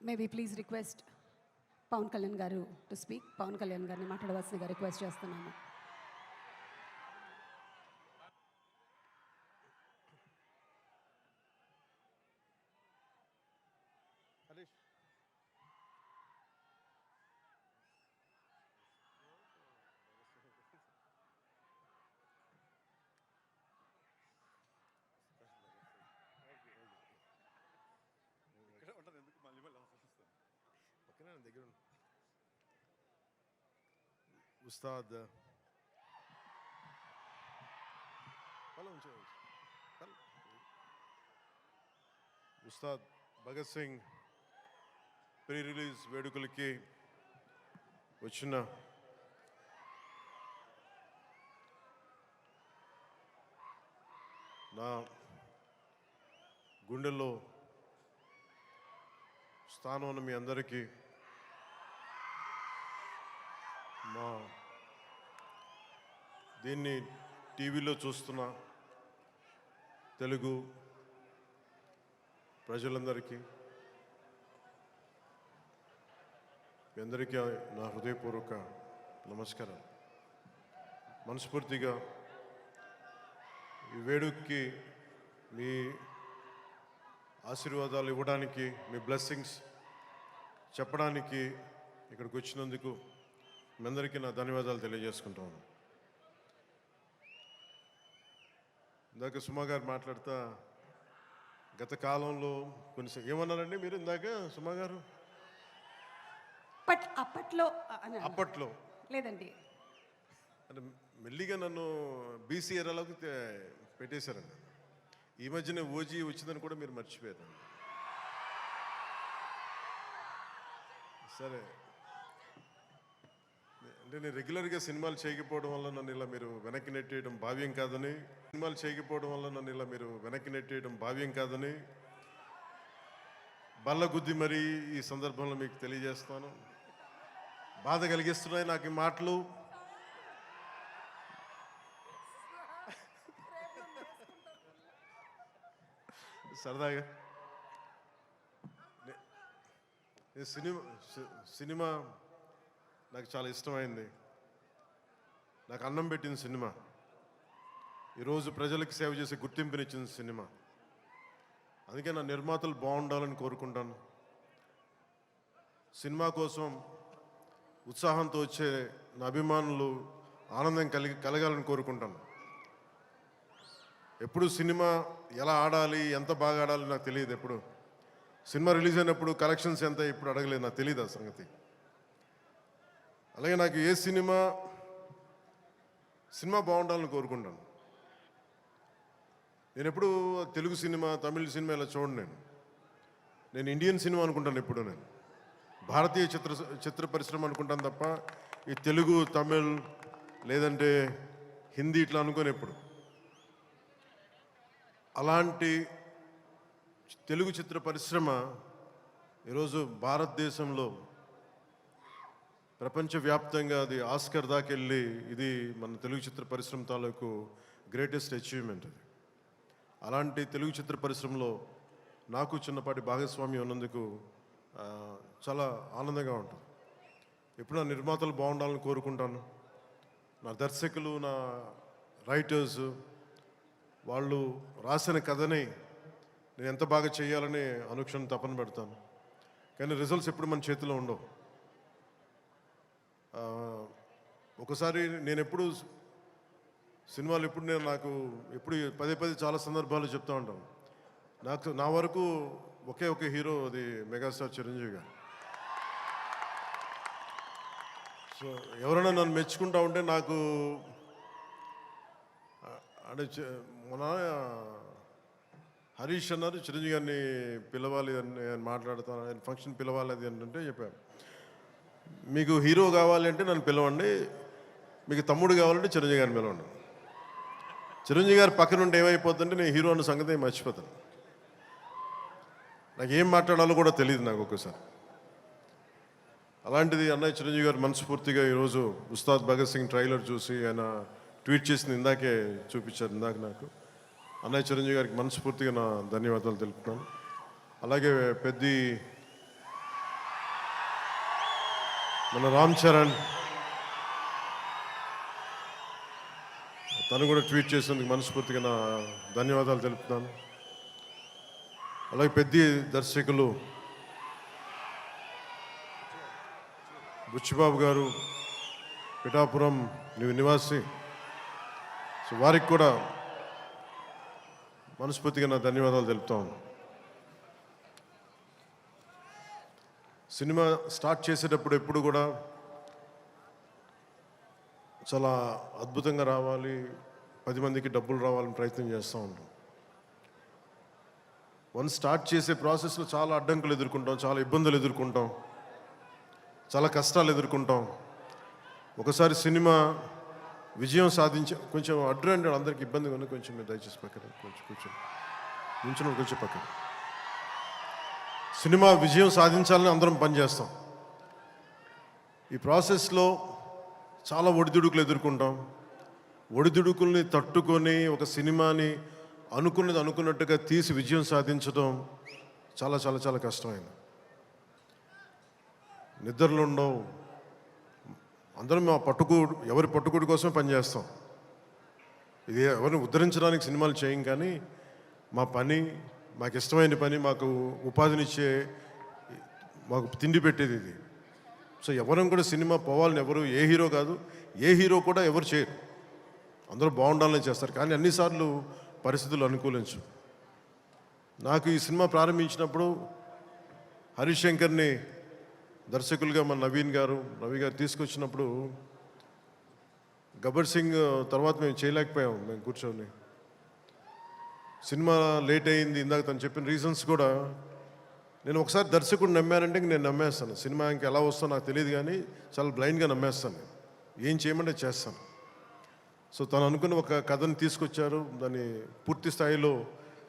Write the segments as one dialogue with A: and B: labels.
A: May be please request Pawan Kalyan garu to speak. Pawan Kalyan గారిని మాట్లాడవలసిందిగా request చేస్తున్నాము.
B: ఉస్తాద్ ఉస్తాద్ భగత్ సింగ్ ప్రీ రిలీజ్ వేడుకలకి వచ్చిన నా గుండెల్లో స్థానం ఉన్న మీ అందరికీ మా దీన్ని టీవీలో చూస్తున్న తెలుగు ప్రజలందరికీ మీ అందరికీ నా హృదయపూర్వక నమస్కారం. మనస్ఫూర్తిగా ఈ వేడుకకి మీ ఆశీర్వాదాలు ఇవ్వడానికి, మీ బ్లెస్సింగ్స్ చెప్పడానికి ఇక్కడికి వచ్చినందుకు మీ అందరికీ నా ధన్యవాదాలు తెలియజేసుకుంటాను. ఇందాక సుమా గారు మాట్లాడుతా గత కాలంలో కొన్ని ఏమన్నారండి మీరు ఇందాక సుమా గారు? అప్పట్లో
A: లేదండి,
B: అంటే మెల్లిగా నన్ను బీసీ ఏరాలోకి పెట్టేశారండి. ఈ మధ్యనే ఓజీ వచ్చిందని కూడా మీరు మర్చిపోయారు. సరే, అంటే నేను రెగ్యులర్గా సినిమాలు చేయకపోవడం వల్ల నన్ను ఇలా మీరు వెనక్కి నెట్టేయడం భావ్యం కాదని బల్ల గుద్ది మరీ ఈ సందర్భంలో మీకు తెలియజేస్తాను. బాధ కలిగిస్తున్నాయి నాకు ఈ మాటలు. సరదాగా సినిమా నాకు చాలా ఇష్టమైంది. నాకు అన్నం పెట్టిన సినిమా, ఈరోజు ప్రజలకు సేవ చేసే గుర్తింపునిచ్చిన సినిమా. అందుకే నా నిర్మాతలు బాగుండాలని కోరుకుంటాను. సినిమా కోసం ఉత్సాహంతో వచ్చే నా అభిమానులు ఆనందం కలగాలని కోరుకుంటాను. ఎప్పుడు సినిమా ఎలా ఆడాలి, ఎంత బాగా ఆడాలి నాకు తెలియదు. ఎప్పుడు సినిమా రిలీజ్ అయినప్పుడు కలెక్షన్స్ ఎంత ఇప్పుడు అడగలేదు, నాకు తెలియదు ఆ సంగతి. అలాగే నాకు ఏ సినిమా బాగుండాలని కోరుకుంటాను. నేను ఎప్పుడు తెలుగు సినిమా, తమిళ సినిమా ఇలా చూడండి. నేను ఇండియన్ సినిమా అనుకుంటాను. ఎప్పుడు నేను భారతీయ చిత్ర పరిశ్రమ అనుకుంటాను తప్ప ఈ తెలుగు, తమిళ్ లేదంటే హిందీ ఇట్లా అనుకోని ఎప్పుడు. అలాంటి తెలుగు చిత్ర పరిశ్రమ ఈరోజు భారతదేశంలో ప్రపంచవ్యాప్తంగా అది ఆస్కర్ దాకా వెళ్ళి, ఇది మన తెలుగు చిత్ర పరిశ్రమ తాలూకు గ్రేటెస్ట్ అచీవ్మెంట్ అది. అలాంటి తెలుగు చిత్ర పరిశ్రమలో నాకు చిన్నపాటి భాగస్వామ్యం ఉన్నందుకు చాలా ఆనందంగా ఉంటుంది. ఎప్పుడు నా నిర్మాతలు బాగుండాలని కోరుకుంటాను. నా దర్శకులు, నా రైటర్స్, వాళ్ళు రాసిన కథని నేను ఎంత బాగా చేయాలని అనుక్షణం తపన పెడతాను. కానీ రిజల్ట్స్ ఎప్పుడు మన చేతిలో ఉండవు. ఒకసారి నేను ఎప్పుడు సినిమాలు నాకు పదే చాలా సందర్భాలు చెప్తూ ఉంటాను. నా వరకు ఒకే హీరో, అది మెగాస్టార్ చిరంజీవి గారు. సో ఎవరైనా నన్ను మెచ్చుకుంటా ఉంటే నాకు అంటే మన హరీష్ అన్నారు చిరంజీవి గారిని పిలవాలి అని నేను మాట్లాడతాను, ఆయన ఫంక్షన్ పిలవాలి అది అంటే చెప్పాను. మీకు హీరో కావాలి అంటే నన్ను పిలవండి, మీకు తమ్ముడు కావాలంటే చిరంజీవి గారిని పిలవండి. చిరంజీవి గారు పక్కన ఉంటే ఏమైపోతుందంటే నేను హీరో అన్న సంగతి మర్చిపోతాను. నాకు ఏం మాట్లాడాలో కూడా తెలియదు నాకు ఒక్కసారి. అలాంటిది అన్నయ్య చిరంజీవి గారు మనస్ఫూర్తిగా ఈరోజు ఉస్తాద్ భగత్ సింగ్ ట్రైలర్ చూసి ఆయన ట్వీట్ చేసింది ఇందాకే చూపించారు. నాకు అన్నయ్య చిరంజీవి గారికి మనస్ఫూర్తిగా నా ధన్యవాదాలు తెలుపుతాను. అలాగే మన రామ్ చరణ్ తను కూడా ట్వీట్ చేసినందుకు మనస్ఫూర్తిగా నా ధన్యవాదాలు తెలుపుతున్నాను. అలాగే పెద్ద దర్శకులు బుచ్చిబాబు గారు, పిఠాపురం నివాసి, సో వారికి కూడా మనస్ఫూర్తిగా నా ధన్యవాదాలు తెలుపుతాను. సినిమా స్టార్ట్ చేసేటప్పుడు ఎప్పుడు కూడా చాలా అద్భుతంగా రావాలి, 10 మందికి డబ్బులు రావాలని ప్రయత్నం చేస్తూ ఉంటాం. వన్స్ స్టార్ట్ చేసే ప్రాసెస్లో చాలా అడ్డంకులు ఎదుర్కొంటాం, చాలా ఇబ్బందులు ఎదుర్కొంటాం, చాలా కష్టాలు ఎదుర్కొంటాం. ఒకసారి సినిమా విజయం సాధించ కొంచెం అడ్డు అందరికి ఇబ్బందిగా ఉంది, కొంచెం మీరు దయచేసి పక్కన కొంచెం కొంచెం పక్కన. సినిమా విజయం సాధించాలని అందరం పనిచేస్తాం. ఈ ప్రాసెస్లో చాలా ఒడిదుడుకులు ఎదుర్కొంటాం. ఒడిదుడుకుల్ని తట్టుకొని ఒక సినిమాని అనుకున్నది అనుకున్నట్టుగా తీసి విజయం సాధించడం చాలా చాలా చాలా కష్టమైంది. నిద్రలు ఉండవు. అందరం మా ఎవరి పట్టుకుడి కోసమే పనిచేస్తాం. ఇది ఎవరిని ఉద్ధరించడానికి సినిమాలు చేయం, కానీ మా పని, మాకు ఇష్టమైన పని, మాకు ఉపాధినిచ్చే, మాకు తిండి పెట్టేది ఇది. సో ఎవరం కూడా సినిమా పోవాలని ఎవరు, ఏ హీరో కాదు, ఏ హీరో కూడా ఎవరు చేయరు. అందరూ బాగుండాలని చేస్తారు, కానీ అన్నిసార్లు పరిస్థితులు అనుకూలించు. నాకు ఈ సినిమా ప్రారంభించినప్పుడు హరీష్ శంకర్ని దర్శకులుగా మన రవి గారు తీసుకొచ్చినప్పుడు గబ్బర్ సింగ్ తర్వాత మేము చేయలేకపోయాం. మేము కూర్చొని సినిమా లేట్ అయింది. ఇందాక తను చెప్పిన రీజన్స్ కూడా నేను ఒకసారి దర్శకుడు నమ్మానంటే ఇంక నేను నమ్మేస్తాను. సినిమా ఇంక ఎలా వస్తుందో నాకు తెలియదు, కానీ చాలా బ్లైండ్గా నమ్మేస్తాను. ఏం చేయమంటే చేస్తాను. సో తను అనుకున్న ఒక కథను తీసుకొచ్చారు. దాన్ని పూర్తి స్థాయిలో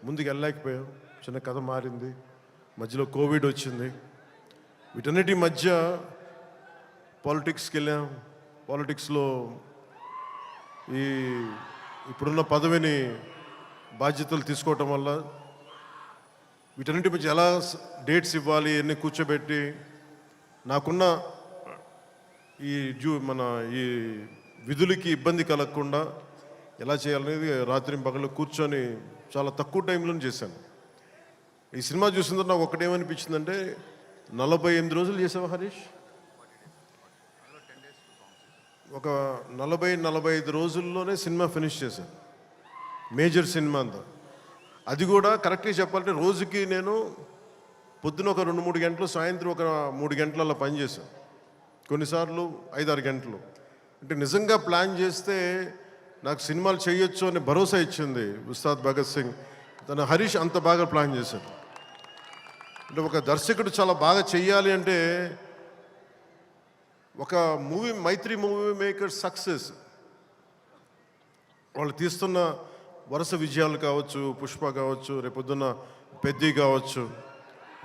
B: ముందుకు వెళ్ళలేకపోయాం. చిన్న కథ మారింది, మధ్యలో కోవిడ్ వచ్చింది. వీటన్నిటి మధ్య పాలిటిక్స్కి వెళ్ళాం. పాలిటిక్స్లో ఇప్పుడున్న పదవిని బాధ్యతలు తీసుకోవటం వల్ల వీటన్నిటి మధ్య ఎలా డేట్స్ ఇవ్వాలి అన్నీ కూర్చోబెట్టి నాకున్న ఈ విధులకి ఇబ్బంది కలగకుండా ఎలా చేయాలనేది రాత్రి పగలు కూర్చొని చాలా తక్కువ టైంలో చేశాను. ఈ సినిమా చూసిన తర్వాత నాకు ఒకటేమనిపించిందంటే, 48 రోజులు చేసావా హరీష్? ఒక 40-45 రోజుల్లోనే సినిమా ఫినిష్ చేశాను. మేజర్ సినిమా అంతా. అది కూడా కరెక్ట్గా చెప్పాలంటే రోజుకి నేను పొద్దున ఒక 2-3 గంటలు, సాయంత్రం ఒక 3 గంటలు అలా పనిచేశాను. కొన్నిసార్లు 5-6 గంటలు. అంటే నిజంగా ప్లాన్ చేస్తే నాకు సినిమాలు చేయొచ్చు అనే భరోసా ఇచ్చింది ఉస్తాద్ భగత్ సింగ్. తన హరీష్ అంత బాగా ప్లాన్ చేశాడు. అంటే ఒక దర్శకుడు చాలా బాగా చెయ్యాలి అంటే ఒక మైత్రి మూవీ మేకర్ సక్సెస్, వాళ్ళు తీస్తున్న వరుస విజయాలు కావచ్చు, పుష్ప కావచ్చు, రేపొద్దున్న పెద్ది కావచ్చు,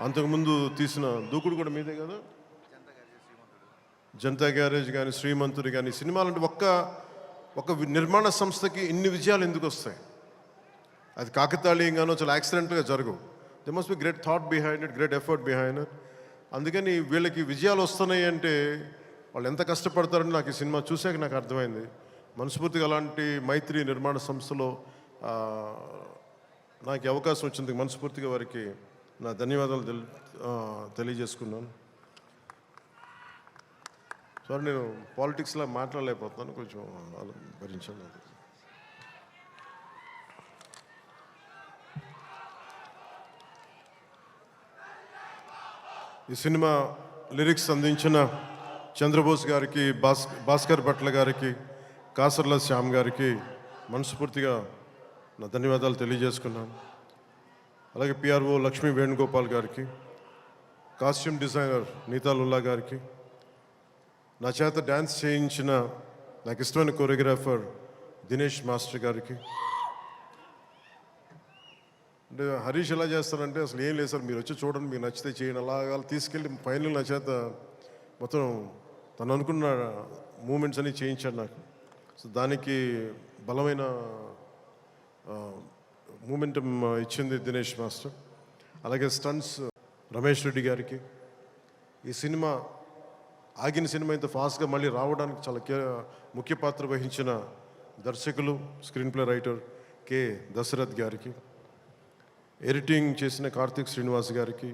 B: అంతకుముందు తీసిన దూకుడు కూడా మీదే కదా, జనతా గ్యారేజ్ కానీ, శ్రీమంతుడు కానీ, సినిమాలంటే ఒక నిర్మాణ సంస్థకి ఇన్ని విజయాలు ఎందుకు వస్తాయి? అది కాకతాళీయంగానో చాలా యాక్సిడెంట్గా జరగవు. They must be great thought behind it, great effort behind it. అందుకని వీళ్ళకి విజయాలు వస్తున్నాయి అంటే వాళ్ళు ఎంత కష్టపడతారని నాకు ఈ సినిమా చూసాక నాకు అర్థమైంది. మనస్ఫూర్తిగా అలాంటి మైత్రి నిర్మాణ సంస్థలో నాకు అవకాశం వచ్చినందుకు మనస్ఫూర్తిగా వారికి నా ధన్యవాదాలు తెలియజేసుకున్నాను. సార్, నేను పాలిటిక్స్లో మాట్లాడలేకపోతున్నాను, కొంచెం భరించాను. ఈ సినిమా లిరిక్స్ అందించిన చంద్రబోస్ గారికి, భాస్కర్ భట్ల గారికి, కాసర్ల శ్యామ్ గారికి మనస్ఫూర్తిగా నా ధన్యవాదాలు తెలియజేసుకున్నాను. అలాగే పిఆర్ఓ లక్ష్మీ వేణుగోపాల్ గారికి, కాస్ట్యూమ్ డిజైనర్ నీతాలుల్లా గారికి, నా చేత డ్యాన్స్ చేయించిన నాకు ఇష్టమైన కొరియోగ్రాఫర్ దినేష్ మాస్టర్ గారికి. అంటే హరీష్ ఎలా చేస్తారంటే అసలు ఏం లేదు సార్, మీరు వచ్చి చూడండి, మీకు నచ్చితే చేయండి, అలాగా తీసుకెళ్ళి ఫైనల్ నా చేత మొత్తం తను అనుకున్న మూమెంట్స్ అన్నీ చేయించాడు నాకు. సో దానికి బలమైన మూమెంటం ఇచ్చింది దినేష్ మాస్టర్. అలాగే స్టంట్స్ రమేష్ రెడ్డి గారికి. ఈ సినిమా ఆగిన సినిమా ఇంత ఫాస్ట్గా మళ్ళీ రావడానికి చాలా ముఖ్య పాత్ర వహించిన దర్శకులు, screen play writer K Dashrath గారికి, ఎడిటింగ్ చేసిన కార్తిక్ శ్రీనివాస్ గారికి,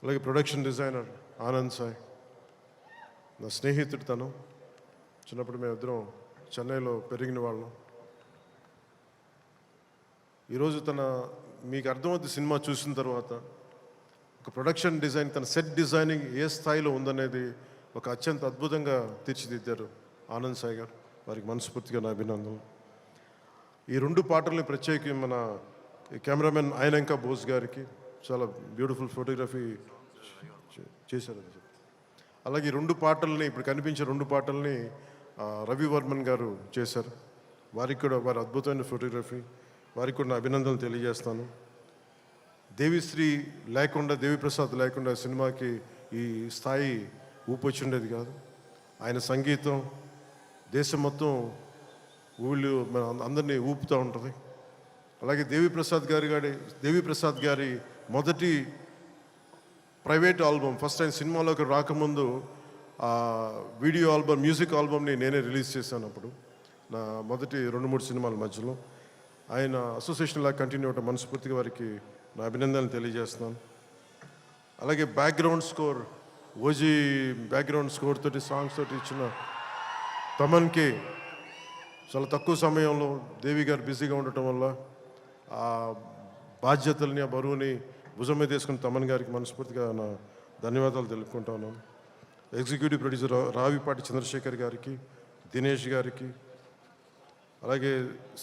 B: అలాగే ప్రొడక్షన్ డిజైనర్ ఆనంద్ సాయ్, నా స్నేహితుడు తను. చిన్నప్పుడు మేమిద్దరం చెన్నైలో పెరిగిన వాళ్ళం. ఈరోజు మీకు అర్థమవుతుంది సినిమా చూసిన తర్వాత ఒక ప్రొడక్షన్ డిజైన్, తన సెట్ డిజైనింగ్ ఏ స్థాయిలో ఉందనేది ఒక అత్యంత అద్భుతంగా తీర్చిదిద్దారు ఆనంద్ సాయి గారు. వారికి మనస్ఫూర్తిగా నా అభినందనలు. ఈ 2 పాటల్ని ప్రత్యేకంగా మన కెమెరామెన్ ఆయనంక బోస్ గారికి చాలా బ్యూటిఫుల్ ఫోటోగ్రఫీ చేశారు. అలాగే ఈ 2 పాటల్ని, ఇప్పుడు కనిపించే 2 పాటల్ని రవి వర్మన్ గారు చేశారు. వారికి కూడా వారి అద్భుతమైన ఫోటోగ్రఫీ, వారికి కూడా నా అభినందనలు తెలియజేస్తాను. దేవిశ్రీ లేకుండా, దేవిప్రసాద్ లేకుండా సినిమాకి ఈ స్థాయి ఊపొచ్చుండేది కాదు. ఆయన సంగీతం దేశం మొత్తం మన అందరినీ ఊపుతూ ఉంటుంది. అలాగే దేవిప్రసాద్ గారి మొదటి ప్రైవేట్ ఆల్బమ్, ఫస్ట్ ఆయన సినిమాలోకి రాకముందు వీడియో ఆల్బమ్, మ్యూజిక్ ఆల్బమ్ని నేనే రిలీజ్ చేశాను. అప్పుడు నా మొదటి 2-3 సినిమాల మధ్యలో ఆయన అసోసియేషన్ లాగా కంటిన్యూ అవటం మనస్ఫూర్తిగా వారికి నా అభినందనలు తెలియజేస్తున్నాను. అలాగే background score, OG background score తోటి, సాంగ్స్ తోటి ఇచ్చిన తమన్కి చాలా తక్కువ సమయంలో దేవి గారు బిజీగా ఉండటం వల్ల ఆ బాధ్యతల్ని, ఆ బరువుని భుజం మీద వేసుకున్న తమన్ గారికి మనస్ఫూర్తిగా నా ధన్యవాదాలు తెలుపుకుంటా ఉన్నాను. ఎగ్జిక్యూటివ్ ప్రొడ్యూసర్ రావిపాటి చంద్రశేఖర్ గారికి, దినేష్ గారికి, అలాగే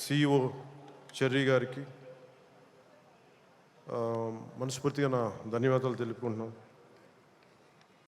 B: సిఇఓ చెర్రీ గారికి మనస్ఫూర్తిగా నా ధన్యవాదాలు తెలుపుకుంటున్నాను.